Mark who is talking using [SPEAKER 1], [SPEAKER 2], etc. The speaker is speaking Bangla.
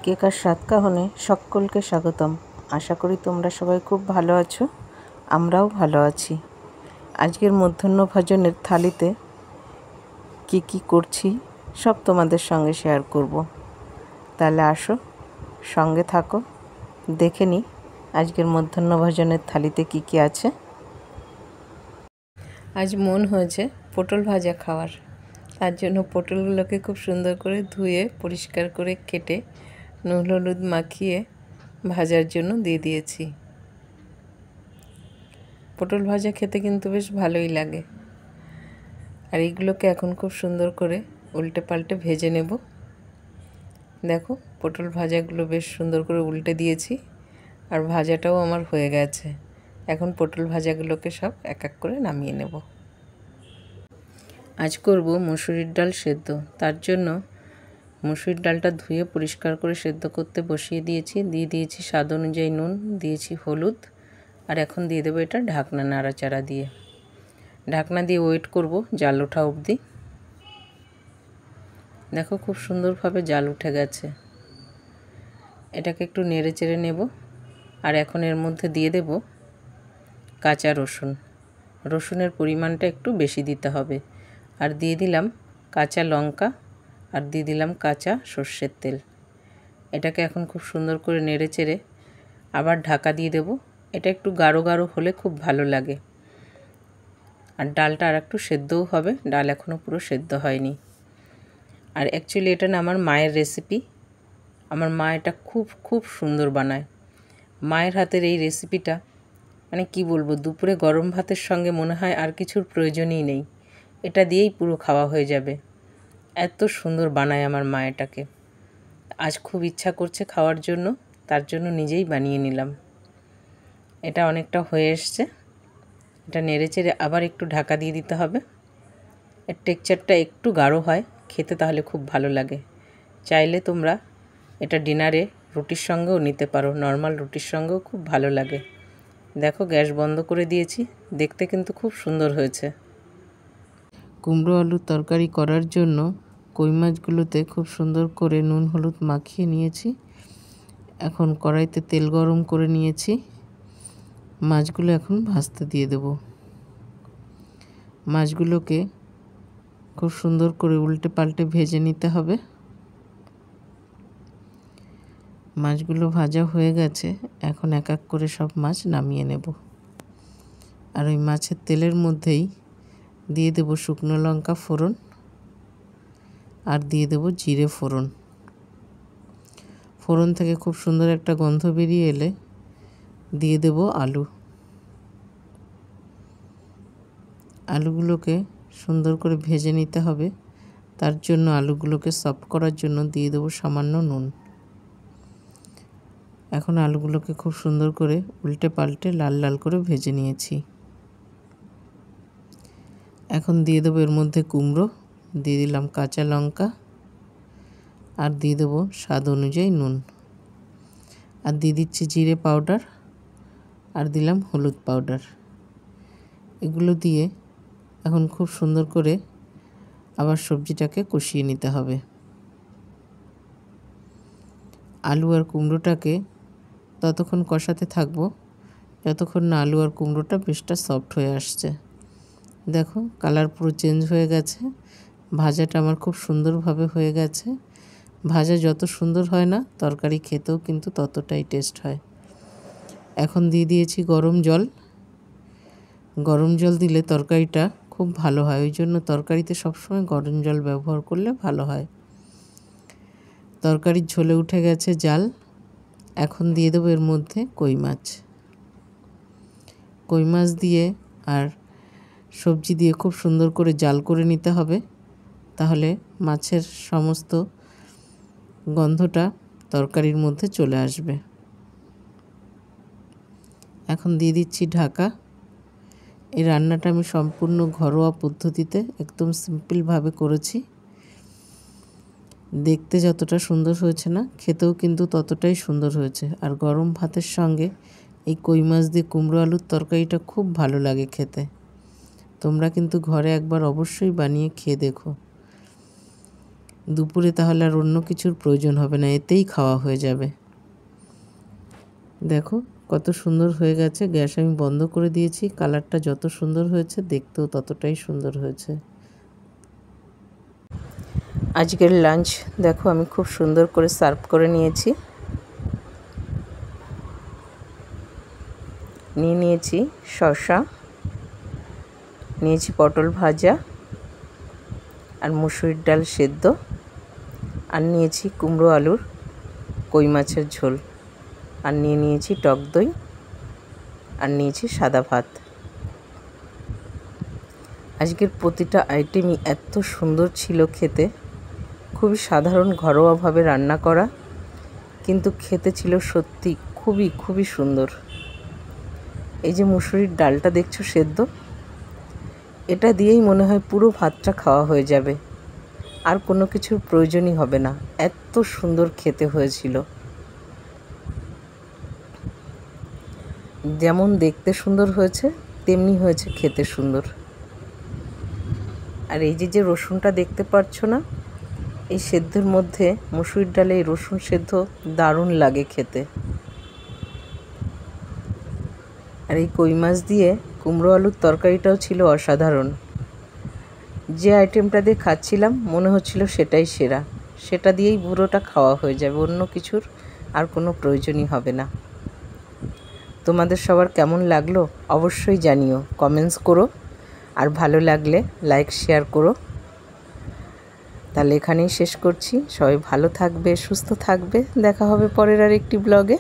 [SPEAKER 1] কেকার স্বাদ কাহনে সকলকে স্বাগতম। আশা করি তোমরা সবাই খুব ভালো আছো, আমরাও ভালো আছি। আজকের মধ্যাহ্ন ভোজনের থালিতে কি করছি সব তোমাদের সঙ্গে শেয়ার করব। তাহলে আসো সঙ্গে থাকো, দেখে নিই আজকের মধ্যাহ্ন ভোজনের থালিতে কি আছে। আজ মন হয়েছে পটল ভাজা খাওয়ার। তার জন্য পটলগুলোকে খুব সুন্দর করে ধুয়ে পরিষ্কার করে কেটে নুন হলুদ মাখিয়ে ভাজার জন্য দিয়ে দিয়েছি। পটল ভাজা খেতে কিন্তু বেশ ভালোই লাগে। আর এইগুলোকে এখন খুব সুন্দর করে উল্টে পাল্টে ভেজে নেব। দেখো পটল ভাজাগুলো বেশ সুন্দর করে উল্টে দিয়েছি, আর ভাজাটাও আমার হয়ে গেছে। এখন পটল ভাজাগুলোকে সব এক এক করে নামিয়ে নেব। আজ করব মসুরির ডাল সেদ্ধ। তার জন্য মসুরির ডালটা ধুয়ে পরিষ্কার করে সেদ্ধ করতে বসিয়ে দিয়েছি। দিয়ে দিয়েছি স্বাদ অনুযায়ী নুন, দিয়েছি হলুদ, আর এখন দিয়ে দেবো এটা ঢাকনা নাড়াচাড়া দিয়ে। ঢাকনা দিয়ে ওয়েট করব জাল ওঠা অবধি। দেখো খুব সুন্দরভাবে জাল উঠে গেছে। এটাকে একটু নেড়ে চেড়ে নেব। আর এখন এর মধ্যে দিয়ে দেব কাঁচা রসুন। রসুনের পরিমাণটা একটু বেশি দিতে হবে। আর দিয়ে দিলাম কাঁচা লঙ্কা, আর দিয়ে দিলাম কাঁচা সর্ষের তেল। এটাকে এখন খুব সুন্দর করে নেড়ে চেড়ে আবার ঢাকা দিয়ে দেব। এটা একটু গাঢ় গাঢ় হলে খুব ভালো লাগে। আর ডালটা আর একটু সেদ্ধও হবে, ডাল এখনও পুরো সেদ্ধ হয়নি। আর অ্যাকচুয়ালি এটা না আমার মায়ের রেসিপি। আমার মা এটা খুব সুন্দর বানায়। মায়ের হাতের এই রেসিপিটা মানে কি বলবো, দুপুরে গরম ভাতের সঙ্গে মনে হয় আর কিছুর প্রয়োজনই নেই, এটা দিয়েই পুরো খাওয়া হয়ে যাবে। এত সুন্দর বানায় আমার মা এটাকে। আজ খুব ইচ্ছা করছে খাওয়ার জন্য, তার জন্য নিজেই বানিয়ে নিলাম। এটা অনেকটা হয়ে এসছে। এটা নেড়ে চেড়ে আবার একটু ঢাকা দিয়ে দিতে হবে। এর টেক্সচারটা একটু গাঢ় হয় খেতে, তাহলে খুব ভালো লাগে। চাইলে তোমরা এটা ডিনারে রুটির সঙ্গেও নিতে পারো, নর্মাল রুটির সঙ্গেও খুব ভালো লাগে। দেখো গ্যাস বন্ধ করে দিয়েছি। দেখতে কিন্তু খুব সুন্দর হয়েছে। কুমড়ো আলুর তরকারি করার জন্য কই মাছগুলোতে খুব সুন্দর করে নুন হলুদ মাখিয়ে নিয়েছি। এখন কড়াইতে তেল গরম করে নিয়েছি। মাছগুলো এখন ভাজতে দিয়ে দেব। মাছগুলোকে খুব সুন্দর করে উল্টে পাল্টে ভেজে নিতে হবে। মাছগুলো ভাজা হয়ে গেছে। এখন এক এক করে সব মাছ নামিয়ে নেব। আর ওই মাছের তেলের মধ্যেই দিয়ে দেব শুকনো লঙ্কা ফোড়ন, আর দিয়ে দেব জিরে ফোড়ন। ফোড়ন থেকে খুব সুন্দর একটা গন্ধ বেরিয়ে এলে দিয়ে দেব আলু। আলুগুলোকে সুন্দর করে ভেজে নিতে হবে। তার জন্য আলুগুলোকে সফট করার জন্য দিয়ে দেব সামান্য নুন। এখন আলুগুলোকে খুব সুন্দর করে উল্টে পাল্টে লাল লাল করে ভেজে নিয়েছি। এখন দিয়ে দেবো এর মধ্যে কুমড়ো, দিয়ে দিলাম কাঁচা লঙ্কা, আর দিয়ে দেবো স্বাদ অনুযায়ী নুন, আর দিয়ে দিচ্ছি জিরে পাউডার, আর দিলাম হলুদ পাউডার। এগুলো দিয়ে এখন খুব সুন্দর করে আবার সবজিটাকে কষিয়ে নিতে হবে। আলু আর কুমড়োটাকে ততক্ষণ কষাতে থাকবো যতক্ষণ না আলু আর কুমড়োটা বেশটা সফট হয়ে আসছে। দেখো কালার পুরো চেঞ্জ হয়ে গেছে। ভাজাটা আমার খুব সুন্দরভাবে হয়ে গেছে। ভাজা যত সুন্দর হয় না, তরকারি খেতেও কিন্তু ততটাই টেস্ট হয়। এখন দিয়ে দিয়েছি গরম জল। গরম জল দিলে তরকারিটা খুব ভালো হয়, ওই জন্য তরকারিতে সবসময় গরম জল ব্যবহার করলে ভালো হয়। তরকারির ঝোলে উঠে গেছে জাল। এখন দিয়ে দেবো এর মধ্যে কই মাছ। কই মাছ দিয়ে আর সবজি দিয়ে খুব সুন্দর করে জাল করে নিতে হবে, তাহলে মাছের সমস্ত গন্ধটা তরকারির মধ্যে চলে আসবে। এখন দিয়ে দিচ্ছি ঢাকা। এই রান্নাটা আমি সম্পূর্ণ ঘরোয়া পদ্ধতিতে একদম সিম্পলভাবে করেছি। দেখতে যতটা সুন্দর হয়েছে না, খেতেও কিন্তু ততটাই সুন্দর হয়েছে। আর গরম ভাতের সঙ্গে এই কই মাছ দিয়ে কুমড়ো আলুর তরকারিটা খুব ভালো লাগে খেতে। তোমরা কিন্তু ঘরে একবার অবশ্যই বানিয়ে খেয়ে দেখো। দুপুরে তাহলে আর অন্য কিছুর প্রয়োজন হবে না, এতেই খাওয়া হয়ে যাবে। দেখো কত সুন্দর হয়ে গেছে। গ্যাস আমি বন্ধ করে দিয়েছি। কালারটা যত সুন্দর হয়েছে দেখতেও ততটাই সুন্দর হয়েছে। আজকের লাঞ্চ দেখো আমি খুব সুন্দর করে সার্ভ করে নিয়েছি। নিয়েছি শসা, নিয়েছি পটল ভাজা আর মুসুরির ডাল সেদ্ধ, আর নিয়েছি কুমড়ো আলুর কই মাছের ঝোল, আর নিয়েছি টক দই, আর নিয়েছি সাদা ভাত। আজকের প্রতিটা আইটেমই এত সুন্দর ছিল খেতে, খুবই সাধারণ ঘরোয়াভাবে রান্না করা, কিন্তু খেতে ছিল সত্যি খুবই সুন্দর। এই যে মুসুরির ডালটা দেখছো সেদ্ধ, এটা দিয়েই মনে হয় পুরো ভাতটা খাওয়া হয়ে যাবে, আর কোনো কিছুর প্রয়োজনই হবে না, এত সুন্দর খেতে হয়েছিল। যেমন দেখতে সুন্দর হয়েছে তেমনি হয়েছে খেতে সুন্দর। আর এই যে রসুনটা দেখতে পাচ্ছ না, এই সেদ্ধর মধ্যে মুসুরির ডালে এই রসুন সেদ্ধ দারুণ লাগে খেতে। আর এই কই মাছ দিয়ে কুমড়ো আলুর তরকারিটাও ছিল অসাধারণ। যে আইটেমটা দিয়ে খাচ্ছিলাম মনে হচ্ছিল সেটাই সেরা, সেটা দিয়েই পুরোটা খাওয়া হয়ে যাবে, অন্য কিছুর আর কোনো প্রয়োজনই হবে না। তোমাদের সবার কেমন লাগলো অবশ্যই জানিও, কমেন্টস করো, আর ভালো লাগলে লাইক শেয়ার করো। তাহলে এখানেই শেষ করছি। সবাই ভালো থাকবে, সুস্থ থাকবে। দেখা হবে পরের আর একটি ব্লগে।